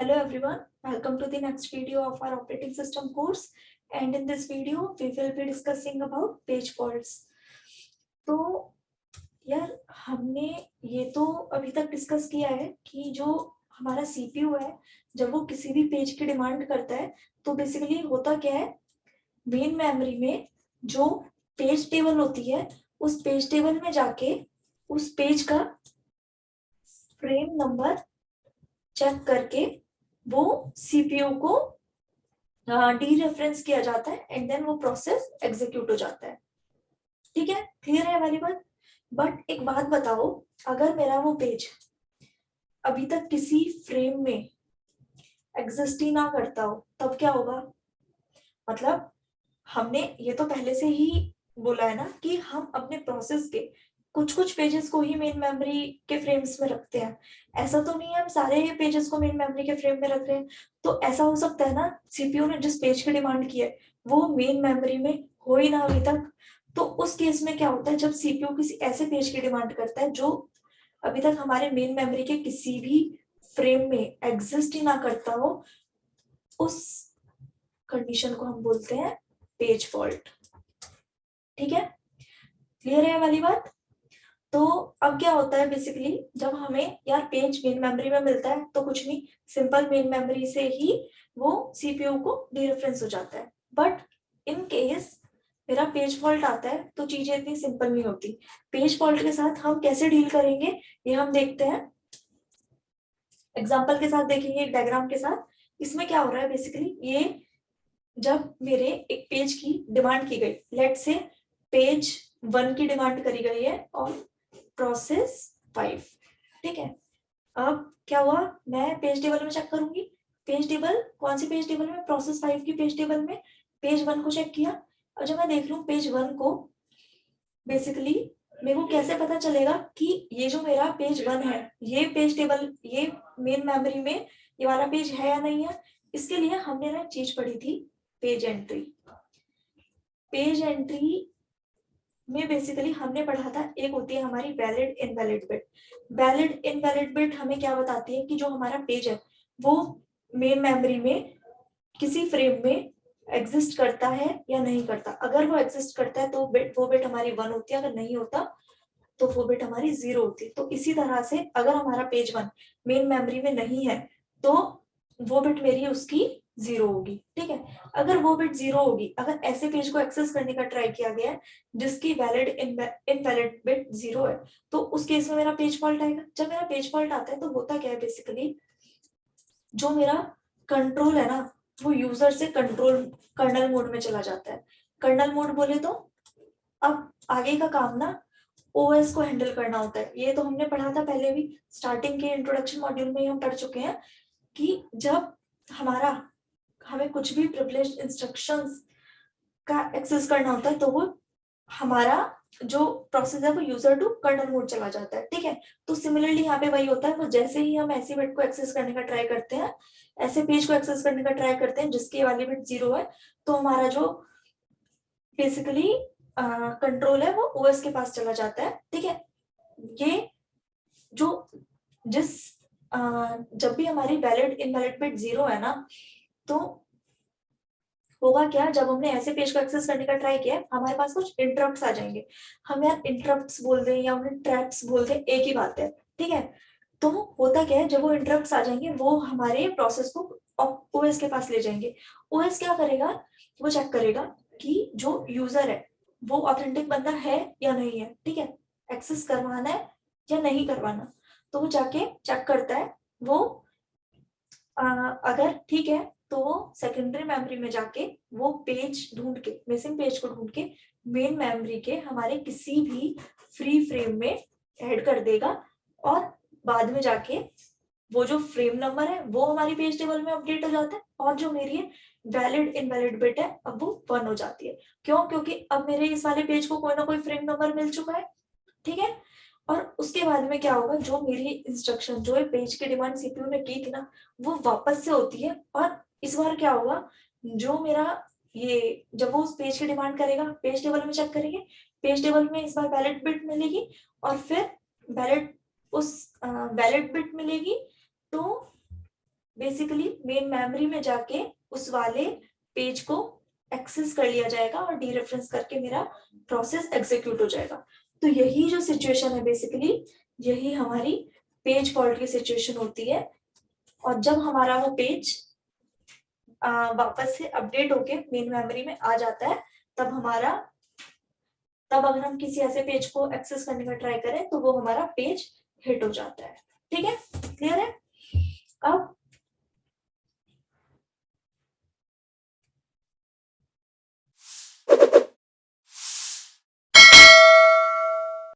Hello everyone, welcome to the next video of our operating system course, and in this video we will be discussing about page faults. तो यार हमने ये तो अभी तक discuss किया है कि जो हमारा सीपीयू है जब वो किसी भी पेज की डिमांड करता है तो बेसिकली होता क्या है, मेन मेमोरी में जो पेज टेबल होती है उस पेज टेबल में जाके उस पेज का फ्रेम नंबर चेक करके वो सीपीयू को डी रेफरेंस किया जाता है एंड देन वो प्रोसेस एग्जीक्यूट हो जाता है। ठीक है, क्लियर है वाली बात। बट एक बात बताओ, अगर मेरा वो पेज अभी तक किसी फ्रेम में एग्जिस्ट ही ना करता हो तब क्या होगा? मतलब हमने ये तो पहले से ही बोला है ना कि हम अपने प्रोसेस के कुछ कुछ पेजेस को ही मेन मेमोरी के फ्रेम्स में रखते हैं। ऐसा तो नहीं है हम सारे पेजेस को मेन मेमोरी के फ्रेम में रख रहे हैं। तो ऐसा हो सकता है ना, सीपीयू ने जिस पेज की डिमांड की है वो मेन मेमोरी में हो ही ना अभी तक। तो उस केस में क्या होता है, जब सीपीयू किसी ऐसे पेज की डिमांड करता है जो अभी तक हमारे मेन मेमोरी के किसी भी फ्रेम में एग्जिस्ट ही ना करता हो, उस कंडीशन को हम बोलते हैं पेज फॉल्ट। ठीक है, क्लियर है वाली बात। तो अब क्या होता है, बेसिकली जब हमें यार पेज मेन मेमोरी में मिलता है तो कुछ नहीं, सिंपल मेन मेमोरी से ही वो सीपीयू को डीरेफरेंस हो जाता है। बट इन केस मेरा पेज फॉल्ट आता है तो चीजें इतनी सिंपल नहीं होती। पेज फॉल्ट के साथ हम कैसे डील करेंगे ये हम देखते हैं, एग्जाम्पल के साथ देखेंगे, एक डायग्राम के साथ। इसमें क्या हो रहा है, बेसिकली ये जब मेरे एक पेज की डिमांड की गई, लेट से पेज 1 की डिमांड करी गई है और प्रोसेस 5। ठीक है, अब क्या हुआ, मैं पेज टेबल में चेक करूंगी। पेज टेबल कौन सी पेज टेबल में? प्रोसेस 5 की पेज टेबल में पेज 1 को चेक किया। और जब मैं देख लूं पेज 1 को, बेसिकली मेरे को कैसे पता चलेगा कि ये जो मेरा पेज 1 है ये पेज टेबल, ये मेन मेमोरी में ये वाला पेज है या नहीं है? इसके लिए हमने ना चीज पढ़ी थी, पेज एंट्री। पेज एंट्री में बेसिकली हमने पढ़ा था, एक होती है हमारी valid invalid bit. Valid invalid bit हमें क्या बताती है कि जो हमारा पेज है वो मेन मेमोरी में किसी फ्रेम में एग्जिस्ट करता है या नहीं करता। अगर वो एग्जिस्ट करता है तो वो बिट हमारी 1 होती है, अगर नहीं होता तो वो बिट हमारी 0 होती है। तो इसी तरह से अगर हमारा पेज 1 मेन मेमोरी में नहीं है तो वो बिट मेरी उसकी 0 होगी। ठीक है, अगर वो बिट 0 होगी, अगर ऐसे पेज को एक्सेस करने का ट्राई किया गया है जिसकी वैलिड इनवैलिड बिट 0 है, तो उस केस में मेरा पेज फॉल्ट आएगा। जब मेरा पेज फॉल्ट आता है तो होता क्या है, बेसिकली जो मेरा कंट्रोल है ना वो यूजर से कंट्रोल कर्नल मोड में चला जाता है। कर्नल मोड बोले तो अब आगे का काम ना ओएस को हैंडल करना होता है। ये तो हमने पढ़ा था पहले भी, स्टार्टिंग के इंट्रोडक्शन मॉड्यूल में ही हम पढ़ चुके हैं कि जब हमें कुछ भी प्रिविलेज्ड इंस्ट्रक्शंस का एक्सेस करना होता है तो वो हमारा जो प्रोसेस है वो यूजर टू कर्नल मोड चला जाता है। ठीक है, तो सिमिलरली यहाँ पे वही होता है, वो जैसे ही हम ऐसी बिट को एक्सेस करने का ट्राई करते हैं, ऐसे पेज को एक्सेस करने का ट्राई करते हैं जिसकी वाली बिट 0 है, तो हमारा जो बेसिकली कंट्रोल है वो ओएस के पास चला जाता है। ठीक है, ये जो जिस जब भी हमारी वैलिड इनवैलिड बिट 0 है ना, तो होगा क्या, जब हमने ऐसे पेज को एक्सेस करने का ट्राई किया हमारे पास कुछ इंटरप्ट्स आ जाएंगे। हम यार इंटरप्ट्स बोल दें या उन्हें ट्रैप्स बोल दें, एक ही बात है। ठीक है, तो होता क्या है, जब वो इंटरप्ट्स आ जाएंगे वो हमारे प्रोसेस को ओएस के पास ले जाएंगे। ओएस क्या करेगा, वो चेक करेगा कि जो यूजर है वो ऑथेंटिक बंदा है या नहीं है। ठीक है, एक्सेस करवाना है या नहीं करवाना, तो वो जाके चेक करता है। वो अगर ठीक है तो वो सेकेंडरी मेमोरी में जाके वो पेज ढूंढ के, मिसिंग पेज को ढूंढ के मेन मेमोरी के हमारे किसी भी फ्री फ्रेम में ऐड कर देगा, और बाद में जाके वो जो फ्रेम नंबर है वो हमारी पेज टेबल में अपडेट हो जाता है, और जो मेरी वैलिड इनवैलिड बिट है अब वो 1 हो जाती है। क्यों? क्योंकि अब मेरे इस वाले पेज को कोई ना कोई फ्रेम नंबर मिल चुका है। ठीक है, और उसके बाद में क्या होगा, जो मेरी इंस्ट्रक्शन, जो पेज की डिमांड सीपीयू ने की थी ना, वो वापस से होती है। और इस बार क्या होगा, जो मेरा ये जब वो उस पेज की डिमांड करेगा पेज टेबल में चेक करेंगे, पेज टेबल में इस बार वैलिड बिट मिलेगी, और फिर वैलिड उस वैलिड बिट मिलेगी तो बेसिकली मेन मेमोरी में जाके उस वाले पेज को एक्सेस कर लिया जाएगा और डीरेफरेंस करके मेरा प्रोसेस एग्जीक्यूट हो जाएगा। तो यही जो सिचुएशन है बेसिकली यही हमारी पेज फॉल्ट की सिचुएशन होती है। और जब हमारा वो पेज वापस से अपडेट होके मेन मेमोरी में आ जाता है तब अगर हम किसी ऐसे पेज को एक्सेस करने का ट्राई करें तो वो हमारा पेज हिट हो जाता है। ठीक है, क्लियर है? अब